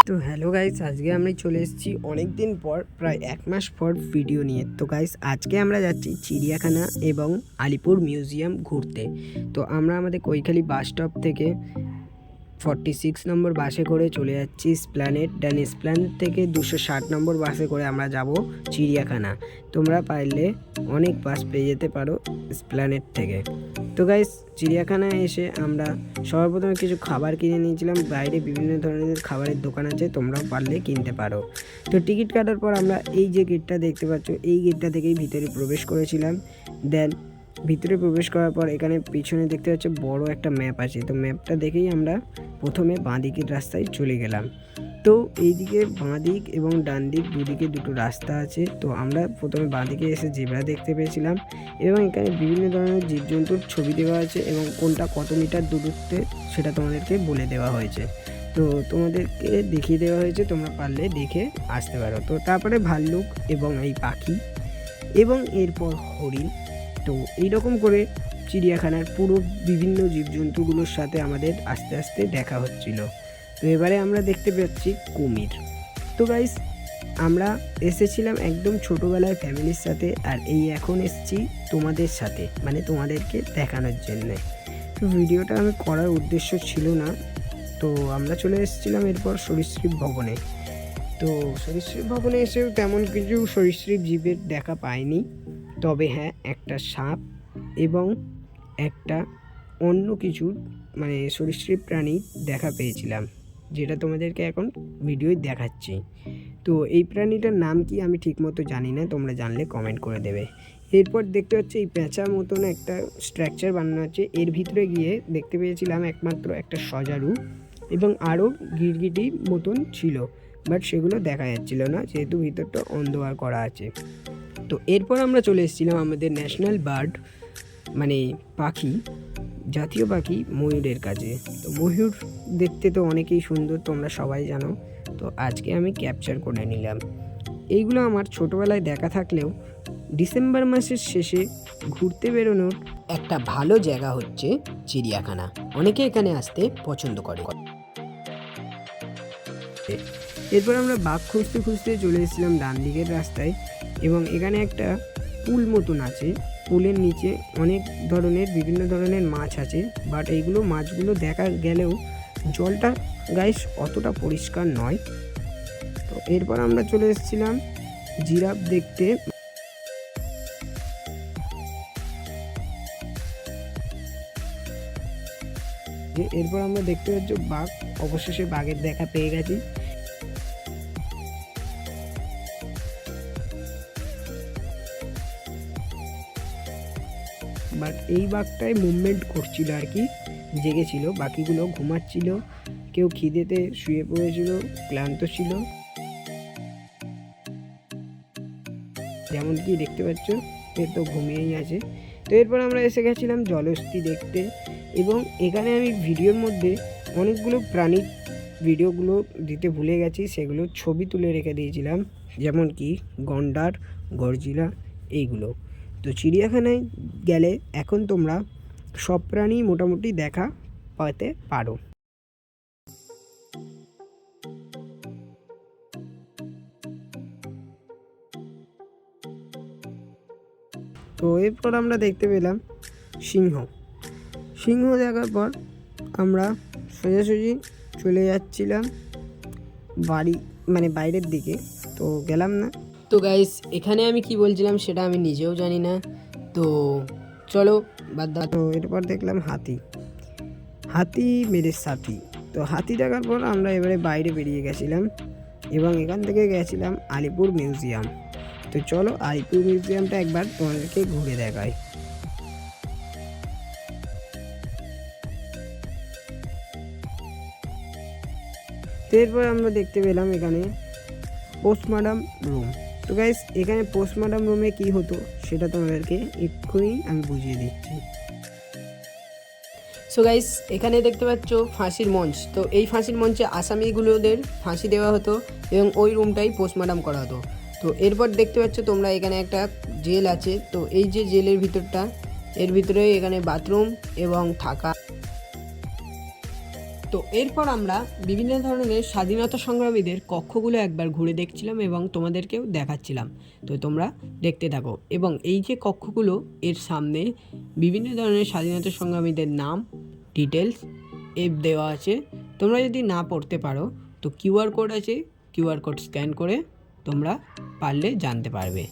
তো hello guys, আজকে আমি চলে এসেছি অনেক দিন পর, প্রায় 1 মাস পর ভিডিও নিয়ে। তো গাইস, আজকে আমরা যাচ্ছি চিড়িয়াখানা এবং আলিপুর মিউজিয়াম ঘুরতে। তো আমরা আমাদের কৈখালি বাস স্টপ থেকে 46 নম্বর বাসে করে চলে যাচ্ছি স্প্ল্যানেড, দেন স্প্ল্যানেড থেকে 260 নম্বর বাসে করে আমরা যাব চিড়িয়াখানা। তোমরা পারলে অনেক বাস পেয়ে যেতে পারো স্প্ল্যানেড থেকে। তো গাইস, চিড়িয়াখানায় এসে আমরা সবার প্রথমে কিছু খাবার কিনে নিয়েছিলাম। বাইরে বিভিন্ন ধরনের খাবারের দোকান আছে, তোমরাও পারলে কিনতে পারো। তো টিকিট কাটার পর আমরা এই যে গেটটা দেখতে পাচ্ছ, এই গেটটা থেকেই ভিতরে প্রবেশ করেছিলাম। দেন ভিতরে প্রবেশ করার পর এখানে পিছনে দেখতে পাচ্ছ বড় একটা ম্যাপ আছে। তো ম্যাপটা দেখেই আমরা প্রথমে বাঁ দিকের রাস্তায় চলে গেলাম। তো এইদিকে বাঁ দিক এবং ডান দিক দুদিকে দুটো রাস্তা আছে। তো আমরা প্রথমে বাঁ দিকে এসে জেব্রা দেখতে পেয়েছিলাম এবং এখানে বিভিন্ন ধরনের জীবজন্তুর ছবি দেওয়া আছে এবং কোনটা কত মিটার দূরত্বে সেটা তোমাদেরকে বলে দেওয়া হয়েছে। তো তোমাদেরকে দেখিয়ে দেওয়া হয়েছে, তোমরা পারলে দেখে আসতে পারো। তো তারপরে ভাল্লুক এবং এই পাখি এবং এরপর হরিণ। তো এইরকম করে চিড়িয়াখানার পুরো বিভিন্ন জীবজন্তুগুলোর সাথে আমাদের আস্তে আস্তে দেখা হচ্ছিল। তো এবারে আমরা দেখতে পাচ্ছি কুমির। তো গাইস, আমরা এসেছিলাম একদম ছোটোবেলায় ফ্যামিলির সাথে, আর এই এখন এসেছি তোমাদের সাথে, মানে তোমাদেরকে দেখানোর জন্যে। তো ভিডিওটা আমি করার উদ্দেশ্য ছিল না। তো আমরা চলে এসেছিলাম এরপর সরীসৃপ ভবনে। তো সরীসৃপ ভবনে এসেও তেমন কিছু সরীসৃপ জীবের দেখা পাইনি, তবে হ্যাঁ, একটা সাপ এবং একটা অন্য কিছু মানে সরীসৃপ প্রাণী দেখা পেয়েছিলাম, যেটা তোমাদেরকে এখন ভিডিওয় দেখাচ্ছি। তো এই প্রাণীটার নাম কি আমি ঠিকমতো জানি না, তোমরা জানলে কমেন্ট করে দেবে। এরপর দেখতে পাচ্ছি এই পেঁচার মতন একটা স্ট্রাকচার বানানো আছে। এর ভিতরে গিয়ে দেখতে পেয়েছিলাম একমাত্র একটা সজারু এবং আরও গিরগিটির মতন ছিল, বাট সেগুলো দেখা যাচ্ছিল না যেহেতু ভিতরটা অন্ধকার করা আছে। তো এরপর আমরা চলে এসেছিলাম আমাদের ন্যাশনাল বার্ড মানে পাখি, জাতীয় পাখি ময়ূরের কাছে। তো ময়ূর দেখতে তো অনেকেই সুন্দর, তোমরা সবাই জানো। তো আজকে আমি ক্যাপচার করে নিলাম। এইগুলো আমার ছোটোবেলায় দেখা থাকলেও ডিসেম্বর মাসের শেষে ঘুরতে বেরোনোর একটা ভালো জায়গা হচ্ছে চিড়িয়াখানা। অনেকে এখানে আসতে পছন্দ করে। এরপর আমরা বাঘ খুঁজতে খুঁজতে চলে এসেছিলাম ডান দিকের রাস্তায় এবং এখানে একটা পুল মতন আছে। পুলের নিচে অনেক ধরনের বিভিন্ন ধরনের মাছ আছে, বাট এইগুলো মাছগুলো দেখা গেলেও জলটা গাইস অতটা পরিষ্কার নয়। তো এরপর আমরা চলে এসেছিলাম জিরাফ দেখতে। এরপর আমরা দেখতে পাচ্ছি বাঘ, অবশেষে বাঘের দেখা পেয়ে গেছি। বাট এই বাঘটাই মুভমেন্ট করছিল আর কি, জেগেছিল, বাকিগুলো ঘুমাচ্ছিল, কেউ খিদেতে শুয়ে পড়েছিল, ক্লান্ত ছিল, যেমন কি দেখতে পাচ্ছ এ তো ঘুমিয়েই আছে। তো এরপর আমরা এসে গেছিলাম জলহস্তী দেখতে এবং এখানে আমি ভিডিওর মধ্যে অনেকগুলো প্রাণীর ভিডিওগুলো দিতে ভুলে গেছি, সেগুলো ছবি তুলে রেখে দিয়েছিলাম, যেমন কি গন্ডার, গরজিলা এইগুলো। তো চিড়িয়াখানায় গেলে এখন তোমরা সব প্রাণী মোটামুটি দেখা পাতে পারো। তো এরপর আমরা দেখতে পেলাম সিংহ। সিংহ দেখার পর আমরা সোজাসুজি চলে যাচ্ছিলাম বাড়ি মানে বাইরের দিকে, তো গেলাম না। তো গাইস, এখানে আমি কি বলছিলাম সেটা আমি নিজেও জানি না, তো চলো বাদ দাও। তো এরপর দেখলাম হাতি, হাতি মেরে সাথী। তো হাতি দেখার পর আমরা এবারে বাইরে বেরিয়ে গেছিলাম এবং এখান থেকে গেছিলাম আলিপুর মিউজিয়াম। তো চলো আলিপুর মিউজিয়ামটা একবার তোমাদেরকে ঘুরে দেখাই। তো এরপর আমরা দেখতে পেলাম এখানে পোস্টমর্টম রুম। তো গাইস, এখানে পোস্টমর্টম রুমে কি হতো সেটা তোমাদেরকে এক্ষুনি আমি বুঝিয়ে দিচ্ছি। সো গাইস, এখানে দেখতে পাচ্ছ ফাঁসির মঞ্চ। তো এই ফাঁসির মঞ্চে আসামিগুলোদের ফাঁসি দেওয়া হতো এবং ওই রুমটাই পোস্টমর্টম করা হতো। তো এরপর দেখতে পাচ্ছ তোমরা এখানে একটা জেল আছে। তো এই যে জেলের ভিতরটা, এর ভিতরে এখানে বাথরুম এবং থাকা তো এরপর আমরা বিভিন্ন ধরনের স্বাধীনতা সংগ্রামীদের কক্ষগুলো একবার ঘুরে দেখছিলাম এবং তোমাদেরকেও দেখাচ্ছিলাম। তো তোমরা দেখতে থাকো। এবং এই যে কক্ষগুলো, এর সামনে বিভিন্ন ধরনের স্বাধীনতা সংগ্রামীদের নাম, ডিটেলস দেওয়া আছে। তোমরা যদি না পড়তে পারো তো কিউআর কোড আছে, কিউআর কোড স্ক্যান করে তোমরা পারলে জানতে পারবে।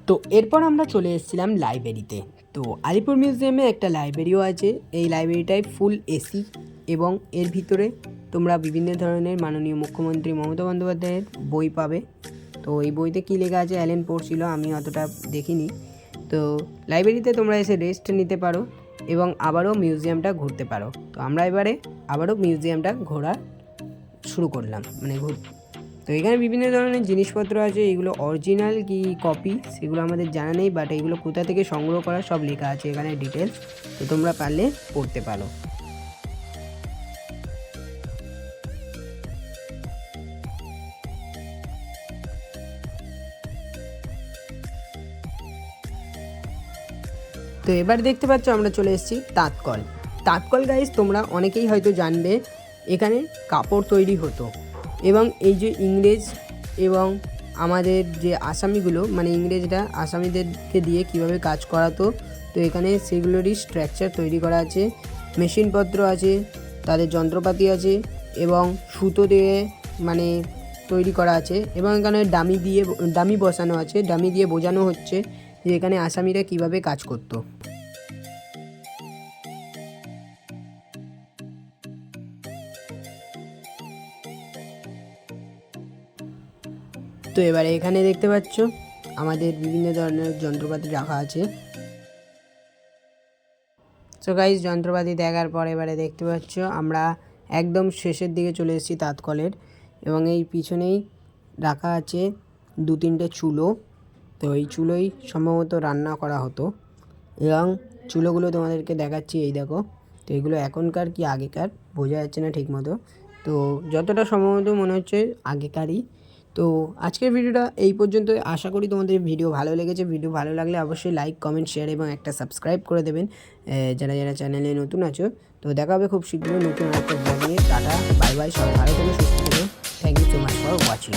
তো এরপর আমরা চলে এসেছিলাম লাইব্রেরিতে। তো আলিপুর মিউজিয়ামে একটা লাইব্রেরিও আছে। এই লাইব্রেরিটায় ফুল এসি এবং এর ভিতরে তোমরা বিভিন্ন ধরনের মাননীয় মুখ্যমন্ত্রী মমতা বন্দ্যোপাধ্যায়ের বই পাবে। তো এই বইতে কী লেখা আছে অ্যালেন পড়ছিল, আমি অতটা দেখিনি। তো লাইব্রেরিতে তোমরা এসে রেস্ট নিতে পারো এবং আবারও মিউজিয়ামটা ঘুরতে পারো। তো আমরা এবারে আবারও মিউজিয়ামটা ঘোরা শুরু করলাম, তো এখানে বিভিন্ন ধরনের জিনিসপত্র আছে। এগুলো অরিজিনাল কি কপি সেগুলো আমাদের জানা নেই, বাট এগুলো কোথা থেকে সংগ্রহ করা সব লেখা আছে এখানে ডিটেলস। তো তোমরা পারলে পড়তে পারো। তো এবার দেখতে পাচ্ছ আমরা চলে এসেছি তাঁতকল। তাঁতকল গাইস তোমরা অনেকেই হয়তো জানবে, এখানে কাপড় তৈরি হতো এবং এই যে ইংরেজ এবং আমাদের যে আসামিগুলো, মানে ইংরেজরা আসামিদেরকে দিয়ে কিভাবে কাজ করাতো, তো এখানে সেগুলোরই স্ট্রাকচার তৈরি করা আছে, মেশিনপত্র আছে, তাদের যন্ত্রপাতি আছে এবং সুতো দিয়ে মানে তৈরি করা আছে এবং এখানে ডামি বসানো আছে, ডামি দিয়ে বোঝানো হচ্ছে যে এখানে আসামিরা কিভাবে কাজ করতো। তো এবারে এখানে দেখতে পাচ্ছ আমাদের বিভিন্ন ধরনের যন্ত্রপাতি রাখা আছে। সো গাইস যন্ত্রপাতি দেখার পর এবারে দেখতে পাচ্ছ আমরা একদম শেষের দিকে চলে এসেছি তাঁতকলের এবং এই পিছনেই রাখা আছে 2-3টে চুলো। তো এই চুলোই সম্ভবত রান্না করা হতো এবং চুলোগুলো তোমাদেরকে দেখাচ্ছি, এই দেখো। তো এগুলো এখনকার কি আগেকার বোঝা যাচ্ছে না ঠিক মতো, তো যতটা সম্ভবত মনে হচ্ছে আগেকারই। তো আজকের ভিডিওটা এই পর্যন্ত। আশা করি তোমাদের ভিডিও ভালো লেগেছে। ভিডিও ভালো লাগলে অবশ্যই লাইক, কমেন্ট, শেয়ার এবং একটা সাবস্ক্রাইব করে দেবেন যারা যারা চ্যানেলে নতুন আছো। তো দেখা হবে খুব শীঘ্রই নতুন একটা ব্লগ নিয়ে। টাটা, বাই বাই, সবাই ভালো থেকো, সুস্থ থেকো। Thank you so much for watching.